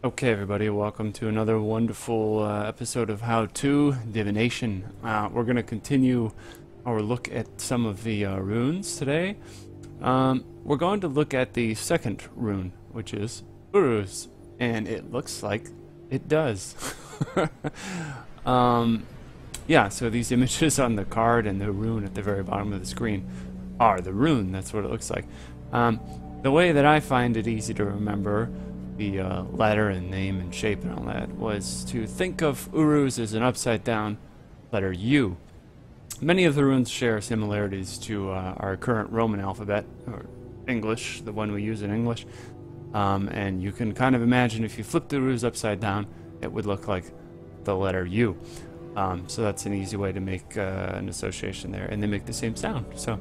Okay, everybody, welcome to another wonderful episode of How To Divination. We're going to continue our look at some of the runes today. We're going to look at the second rune, which is Uruz, and it looks like it does. Yeah, so these images on the card and the rune at the very bottom of the screen are the rune. That's what it looks like. The way that I find it easy to remember the letter and name and shape and all that was to think of Uruz as an upside down letter U. Many of the runes share similarities to our current Roman alphabet, or English, the one we use in English. And you can kind of imagine if you flip the Uruz upside down, it would look like the letter U. So that's an easy way to make an association there, and they make the same sound. So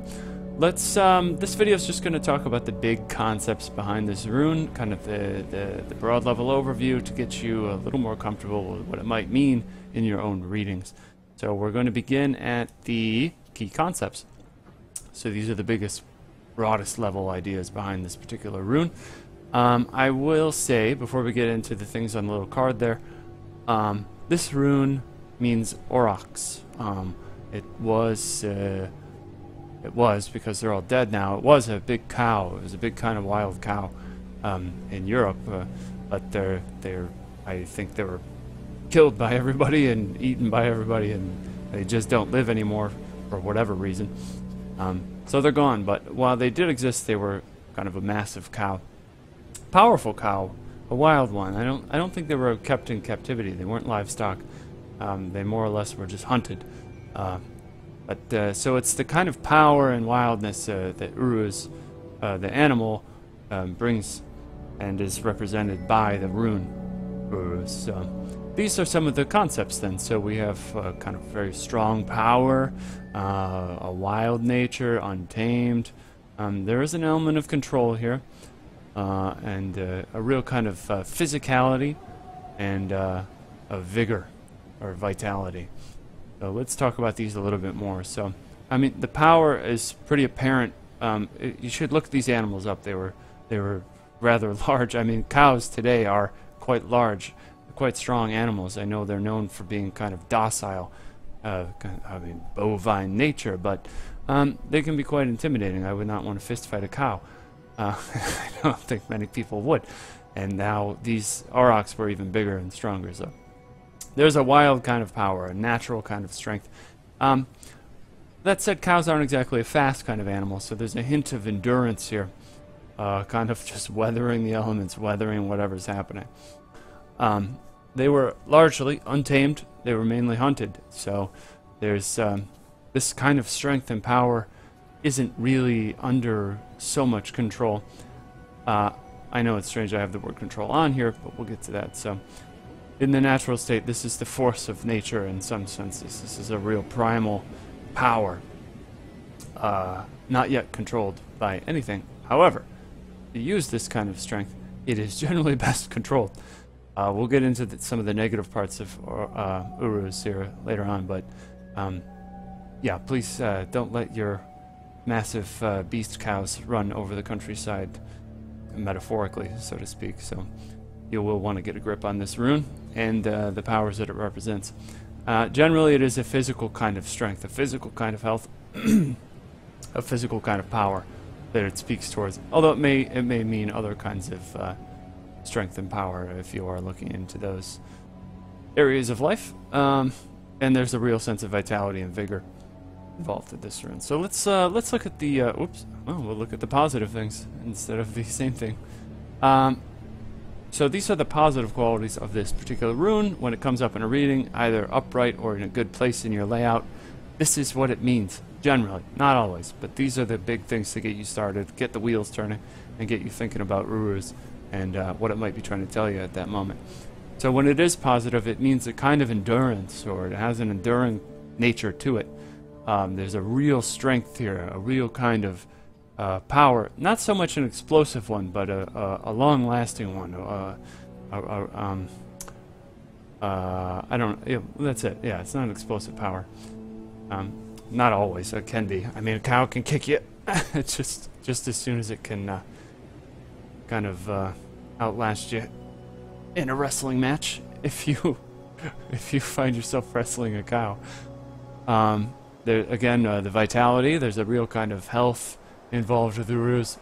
let's, this video is just going to talk about the big concepts behind this rune, kind of the broad level overview to get you a little more comfortable with what it might mean in your own readings. So we're going to begin at the key concepts. So these are the biggest, broadest level ideas behind this particular rune. I will say, before we get into the things on the little card there, this rune means aurochs. It was, because they're all dead now, it was a big cow. It was a big kind of wild cow in Europe, but I think they were killed by everybody and eaten by everybody, and they just don't live anymore for whatever reason. So they're gone, but while they did exist, they were kind of a massive cow. Powerful cow, a wild one. I don't think they were kept in captivity. They weren't livestock. They more or less were just hunted. So it's the kind of power and wildness that Uruz, the animal, brings and is represented by the rune Uruz. These are some of the concepts then. So we have kind of very strong power, a wild nature, untamed. There is an element of control here, and a real kind of physicality and a vigor or vitality. So let's talk about these a little bit more. So, I mean, the power is pretty apparent. You should look these animals up. They were rather large. I mean, cows today are quite large, quite strong animals. I know they're known for being kind of docile, bovine nature, but they can be quite intimidating. I would not want to fist fight a cow. I don't think many people would. And now these aurochs were even bigger and stronger. So there's a wild kind of power, a natural kind of strength. That said, cows aren't exactly a fast kind of animal, so there's a hint of endurance here, kind of just weathering the elements, weathering whatever's happening. They were largely untamed. They were mainly hunted, so there's this kind of strength and power isn't really under so much control. I know it's strange I have the word control on here, but we'll get to that. So in the natural state, this is the force of nature in some senses. This is a real primal power, not yet controlled by anything. However, to use this kind of strength, it is generally best controlled. We'll get into some of the negative parts of Uruz here later on, but yeah, please don't let your massive beast cows run over the countryside, metaphorically, so to speak. So you will want to get a grip on this rune and the powers that it represents. Generally, it is a physical kind of strength, a physical kind of health, a physical kind of power that it speaks towards. Although it may mean other kinds of strength and power if you are looking into those areas of life. And there's a real sense of vitality and vigor involved in this rune. So let's look at the we'll look at the positive things instead of the same thing. So these are the positive qualities of this particular rune when it comes up in a reading, either upright or in a good place in your layout. This is what it means, generally. Not always, but these are the big things to get you started, get the wheels turning, and get you thinking about Uruz and what it might be trying to tell you at that moment. So when it is positive, it means a kind of endurance, or it has an enduring nature to it. There's a real strength here, a real kind of power, not so much an explosive one, but a long-lasting one. That's it. Yeah, it's not an explosive power. Not always. It can be. I mean, a cow can kick you. It's just as soon as it can kind of outlast you. in a wrestling match if you if you find yourself wrestling a cow. There again, the vitality. There's a real kind of health involved with Uruz.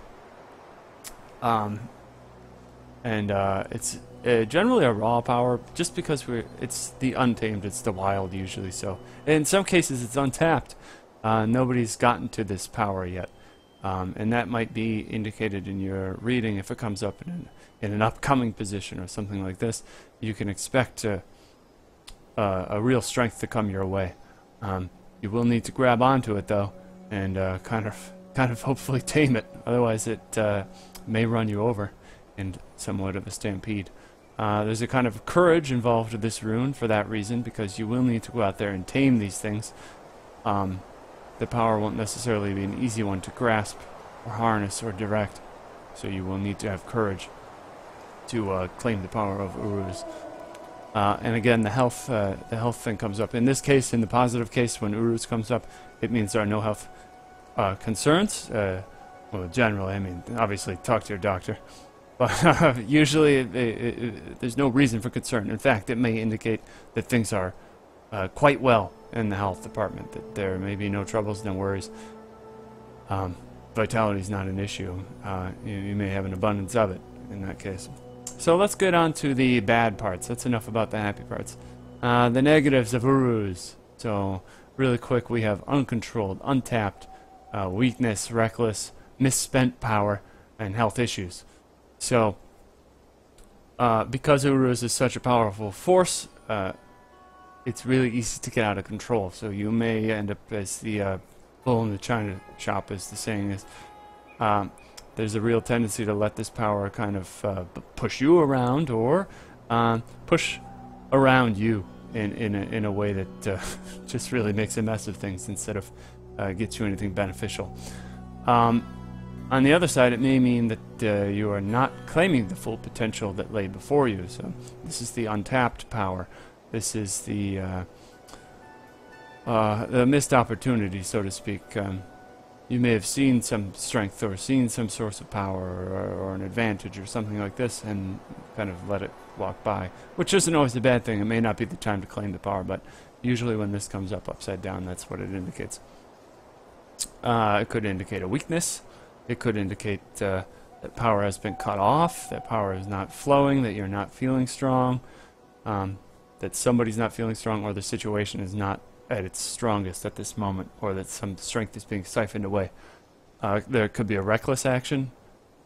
It's generally a raw power, just because it's the untamed, it's the wild usually. So in some cases it's untapped. Nobody's gotten to this power yet, and that might be indicated in your reading. If it comes up in an upcoming position or something like this, you can expect a real strength to come your way. You will need to grab onto it though, and kind of hopefully tame it. Otherwise, it may run you over in somewhat of a stampede. There's a kind of courage involved with this rune for that reason, because you will need to go out there and tame these things. The power won't necessarily be an easy one to grasp or harness or direct, so you will need to have courage to claim the power of Uruz. And again, the health thing comes up. In this case, in the positive case, when Uruz comes up, it means there are no health concerns. Well, generally, I mean, obviously, talk to your doctor. But usually, there's no reason for concern. In fact, it may indicate that things are quite well in the health department, that there may be no troubles, no worries. Vitality is not an issue. You may have an abundance of it in that case. So let's get on to the bad parts. That's enough about the happy parts. The negatives of Uruz. So really quick, we have uncontrolled, untapped, weakness, reckless, misspent power, and health issues. So because Uruz is such a powerful force, it's really easy to get out of control. So you may end up as the bull in the china shop, as the saying is. There's a real tendency to let this power kind of push you around, or push around you in a way that just really makes a mess of things instead of gets you anything beneficial. On the other side, it may mean that you are not claiming the full potential that lay before you. So this is the untapped power. This is the missed opportunity, so to speak. You may have seen some strength or seen some source of power or an advantage or something like this, and kind of let it walk by, which isn't always a bad thing. It may not be the time to claim the power, but usually when this comes up upside down, that's what it indicates. It could indicate a weakness. It could indicate that power has been cut off, that power is not flowing, that you're not feeling strong, that somebody's not feeling strong, or the situation is not at its strongest at this moment, or that some strength is being siphoned away. There could be a reckless action,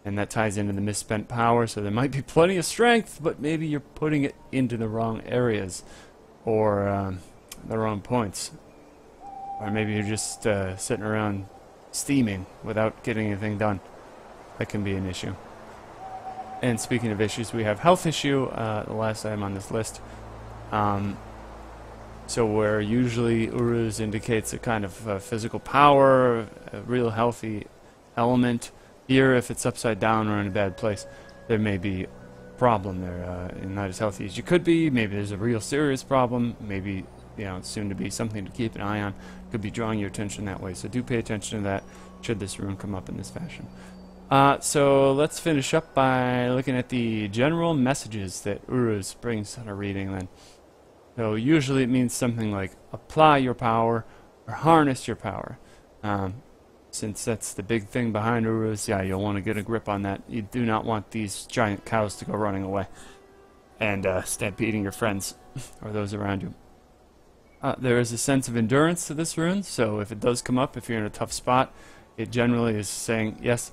and that ties into the misspent power. So there might be plenty of strength, but maybe you're putting it into the wrong areas, or the wrong points, or maybe you're just sitting around steaming without getting anything done. That can be an issue. And speaking of issues, we have health issue, the last item on this list. So where usually Uruz indicates a kind of physical power, a real healthy element, here if it's upside down or in a bad place, there may be a problem there, and not as healthy as you could be. Maybe there's a real serious problem. Maybe, you know, it's soon to be something to keep an eye on. Could be drawing your attention that way. So do pay attention to that should this rune come up in this fashion. So let's finish up by looking at the general messages that Uruz brings on a reading then. So usually it means something like apply your power or harness your power. Since that's the big thing behind Uruz, yeah, you'll want to get a grip on that. You do not want these giant cows to go running away and stampeding your friends or those around you. There is a sense of endurance to this rune, so if it does come up, if you're in a tough spot, it generally is saying, yes,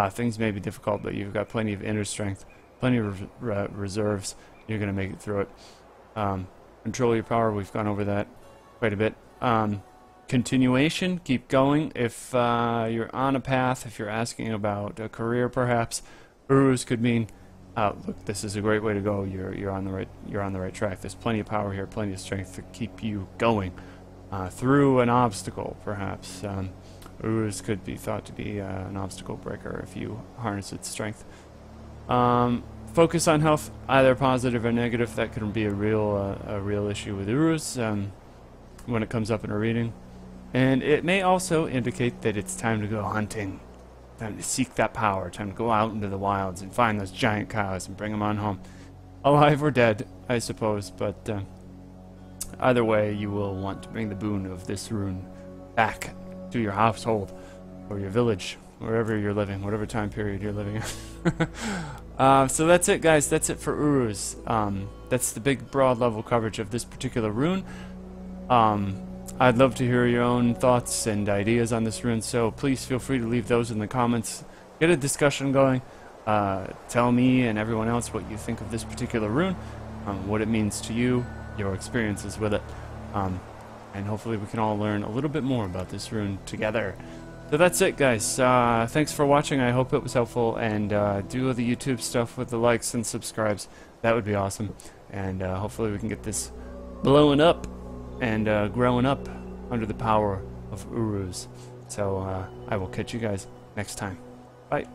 things may be difficult, but you've got plenty of inner strength, plenty of reserves, you're going to make it through it. Control your power, we've gone over that quite a bit. Continuation, keep going. If you're on a path, if you're asking about a career perhaps, Uruz could mean, look, this is a great way to go. You're on the right track. There's plenty of power here, plenty of strength to keep you going through an obstacle, perhaps. Uruz could be thought to be an obstacle breaker if you harness its strength. Focus on health, either positive or negative. That could be a real issue with Uruz when it comes up in a reading. And it may also indicate that it's time to go hunting, time to seek that power, time to go out into the wilds and find those giant cows and bring them on home. alive or dead, I suppose. But either way, you will want to bring the boon of this rune back to your household or your village, wherever you're living, whatever time period you're living in. So that's it, guys. That's it for Uruz. That's the big, broad level coverage of this particular rune. I'd love to hear your own thoughts and ideas on this rune, so please feel free to leave those in the comments. Get a discussion going. Tell me and everyone else what you think of this particular rune, what it means to you, your experiences with it, and hopefully we can all learn a little bit more about this rune together. So that's it, guys. Thanks for watching. I hope it was helpful, and do the YouTube stuff with the likes and subscribes. That would be awesome, and hopefully we can get this blowing up and growing up under the power of Uruz. So I will catch you guys next time. Bye.